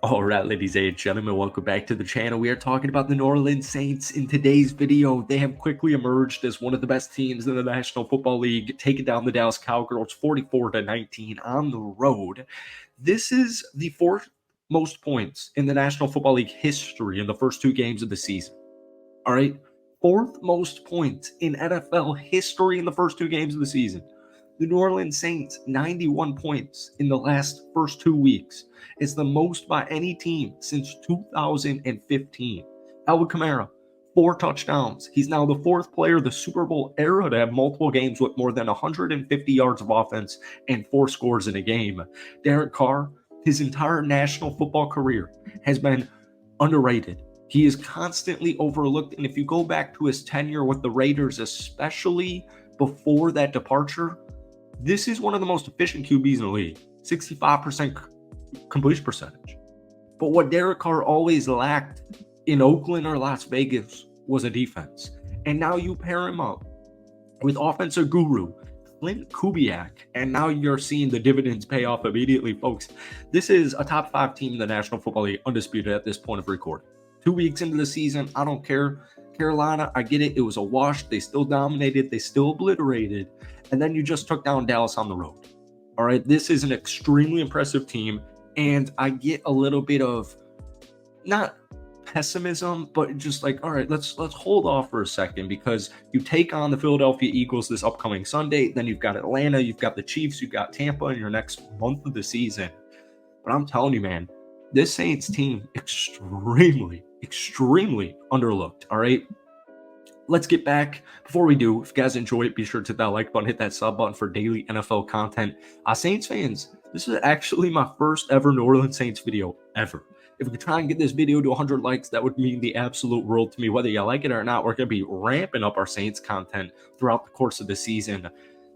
All right, ladies and gentlemen, welcome back to the channel. We are talking about the New Orleans Saints in today's video. They have quickly emerged as one of the best teams in the National Football League, taking down the Dallas Cowgirls 44-19 on the road. This is the fourth most points in the National Football League history in the first two games of the season. All right, fourth most points in NFL history in the first two games of the season. The New Orleans Saints, 91 points in the first 2 weeks. It's the most by any team since 2015. Alvin Kamara, 4 touchdowns. He's now the fourth player of the Super Bowl era to have multiple games with more than 150 yards of offense and 4 scores in a game. Derek Carr, his entire National Football career, has been underrated. He is constantly overlooked, and if you go back to his tenure with the Raiders, especially before that departure, this is one of the most efficient QBs in the league, 65% completion percentage. But what Derek Carr always lacked in Oakland or Las Vegas was a defense. And now you pair him up with offensive guru Clint Kubiak, and now you're seeing the dividends pay off immediately, folks. This is a top 5 team in the National Football League, undisputed at this point of recording. 2 weeks into the season, I don't care. Carolina, I get it. It was a wash. They still dominated. They still obliterated. And then you just took down Dallas on the road. All right, this is an extremely impressive team. And I get a little bit of, not pessimism, but just like, all right, let's hold off for a second, because you take on the Philadelphia Eagles this upcoming Sunday. Then you've got Atlanta, you've got the Chiefs, you've got Tampa in your next month of the season. But I'm telling you, man, this Saints team, extremely underlooked. All right, let's get back. Before we do, if you guys enjoy it, be sure to hit that like button, hit that sub button for daily NFL content. Saints fans, this is actually my first ever New Orleans Saints video ever. If we could try and get this video to 100 likes, that would mean the absolute world to me. Whether you like it or not, we're going to be ramping up our Saints content throughout the course of the season.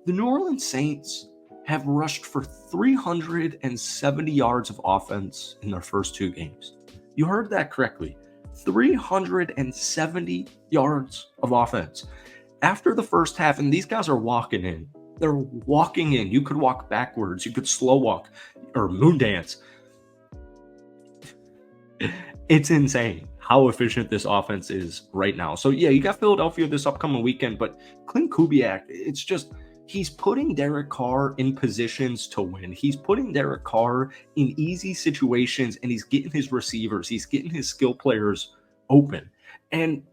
The New Orleans Saints have rushed for 370 yards of offense in their first 2 games. You heard that correctly. 370 yards of offense. After the first half, and these guys are walking in. They're walking in. You could walk backwards. You could slow walk or moon dance. It's insane how efficient this offense is right now. So, yeah, you got Philadelphia this upcoming weekend, but Clint Kubiak, it's just, he's putting Derek Carr in positions to win. He's putting Derek Carr in easy situations, and he's getting his receivers, he's getting his skill players open. And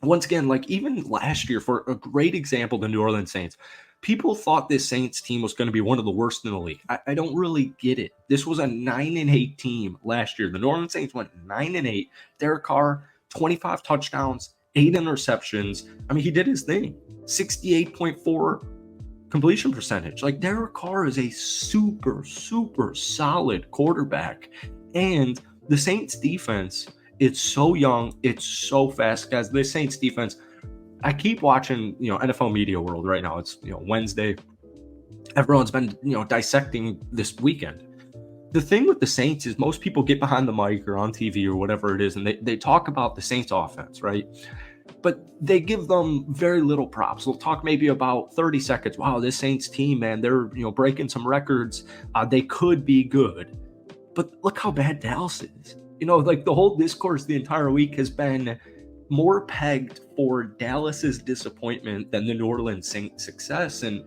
once again, like even last year, for a great example, the New Orleans Saints, people thought this Saints team was going to be one of the worst in the league. I don't really get it. This was a 9-8 team last year. The New Orleans Saints went 9-8. Derek Carr, 25 touchdowns, 8 interceptions. I mean, he did his thing. 68.4 completion percentage. Like, Derek Carr is a super solid quarterback. And the Saints defense, it's so young, it's so fast, guys. The Saints defense, I keep watching, NFL Media World right now. It's, Wednesday. Everyone's been, dissecting this weekend. The thing with the Saints is most people get behind the mic or on TV or whatever it is, and they talk about the Saints offense, right? But they give them very little props. They'll talk maybe about 30 seconds. Wow, this Saints team, man, they're, breaking some records. They could be good. But look how bad Dallas is. Like the whole discourse the entire week has been more pegged for Dallas's disappointment than the New Orleans Saints' success. And,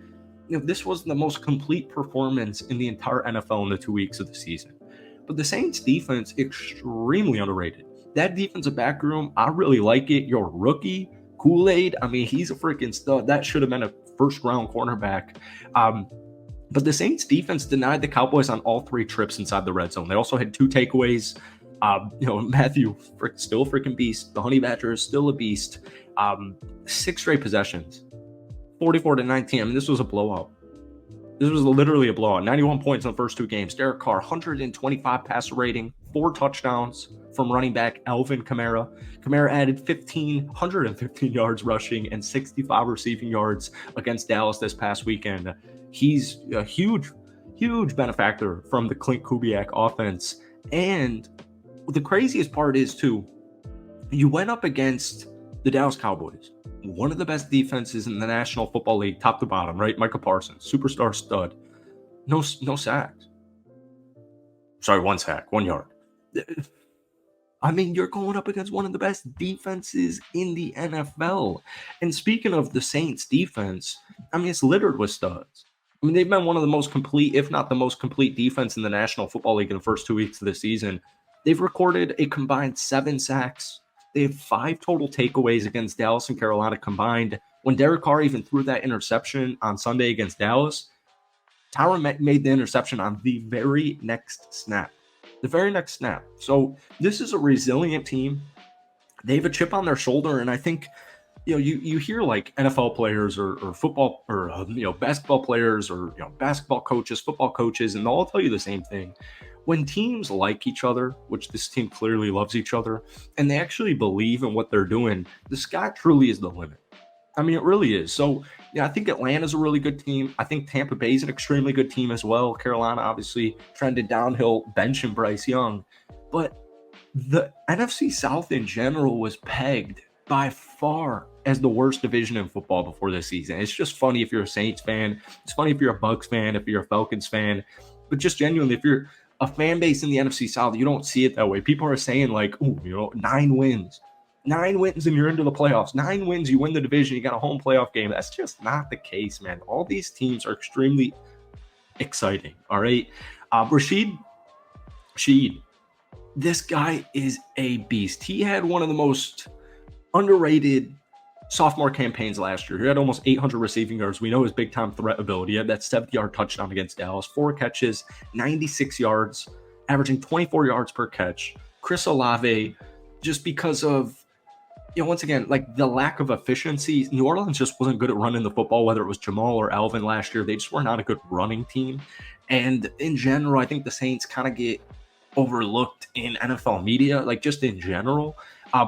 this was the most complete performance in the entire NFL in the 2 weeks of the season. But the Saints defense, extremely underrated. That defensive back room, I really like it. Your rookie, Kool-Aid, I mean, he's a freaking stud. That should have been a first-round cornerback. But the Saints defense denied the Cowboys on all 3 trips inside the red zone. They also had 2 takeaways. Matthew, still a freaking beast. The Honey Badger is still a beast. 6 straight possessions, 44-19. I mean, this was a blowout. This was literally a blowout. 91 points in the first 2 games. Derek Carr, 125 passer rating, 4 touchdowns from running back Alvin Kamara. Kamara added 115 yards rushing and 65 receiving yards against Dallas this past weekend. He's a huge benefactor from the Clint Kubiak offense. And the craziest part is, too, you went up against the Dallas Cowboys, one of the best defenses in the National Football League, top to bottom, right? Micah Parsons, superstar stud. No sacks. Sorry, 1 sack, 1 yard. I mean, you're going up against one of the best defenses in the NFL. And speaking of the Saints defense, I mean, it's littered with studs. I mean, they've been one of the most complete, if not the most complete defense in the National Football League in the first 2 weeks of the season. They've recorded a combined 7 sacks. They have 5 total takeaways against Dallas and Carolina combined. When Derek Carr even threw that interception on Sunday against Dallas, Tyron made the interception on the very next snap. The very next snap. So this is a resilient team. They have a chip on their shoulder, and I think you hear like NFL players or football or basketball players or basketball coaches, football coaches, and they'll all tell you the same thing. When teams like each other, which this team clearly loves each other, and they actually believe in what they're doing, the sky truly is the limit. I mean, it really is. So, yeah, I think Atlanta's a really good team. I think Tampa Bay's an extremely good team as well. Carolina obviously trended downhill, benching Bryce Young. But the NFC South in general was pegged by far as the worst division in football before this season. It's just funny if you're a Saints fan. It's funny if you're a Bucs fan, if you're a Falcons fan. But just genuinely, if you're a fan base in the NFC South, you don't see it that way. People are saying like, oh, 9 wins. 9 wins and you're into the playoffs. 9 wins, you win the division, you got a home playoff game. That's just not the case, man. All these teams are extremely exciting. All right. Rashid Sheed, this guy is a beast. He had one of the most underrated sophomore campaigns last year. He had almost 800 receiving yards. We know his big time threat ability. He had that 70-yard touchdown against Dallas, 4 catches, 96 yards, averaging 24 yards per catch. Chris Olave, just because of once again, like the lack of efficiency, New Orleans just wasn't good at running the football, whether it was Jamal or Alvin last year. They just were not a good running team. And in general, I think the Saints kind of get overlooked in NFL media, like just in general.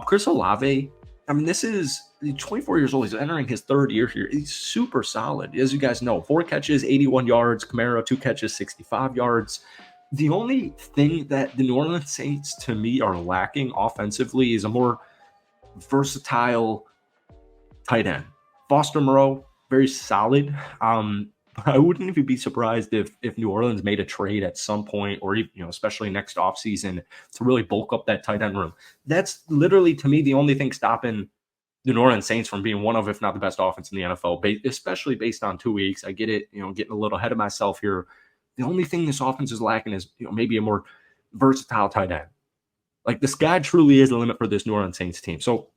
Chris Olave, I mean, this is 24 years old. He's entering his 3rd year here. He's super solid. As you guys know, 4 catches, 81 yards. Camaro, 2 catches, 65 yards. The only thing that the New Orleans Saints, to me, are lacking offensively is a more versatile tight end. Foster Moreau, very solid. I wouldn't even be surprised if New Orleans made a trade at some point, or especially next offseason, to really bulk up that tight end room. That's literally, to me, the only thing stopping the New Orleans Saints from being one of, if not the best offense in the NFL, especially based on 2 weeks. I get it, getting a little ahead of myself here. The only thing this offense is lacking is maybe a more versatile tight end. Like, the sky truly is the limit for this New Orleans Saints team. So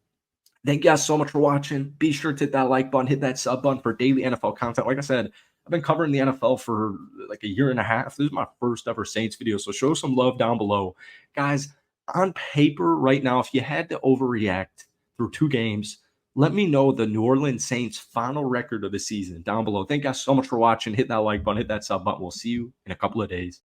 thank you guys so much for watching. Be sure to hit that like button, hit that sub button for daily NFL content. Like I said, I've been covering the NFL for like a year and a half. This is my first ever Saints video, so show some love down below. Guys, on paper right now, if you had to overreact through 2 games, let me know the New Orleans Saints final record of the season down below. Thank you guys so much for watching. Hit that like button, hit that sub button. We'll see you in a couple of days.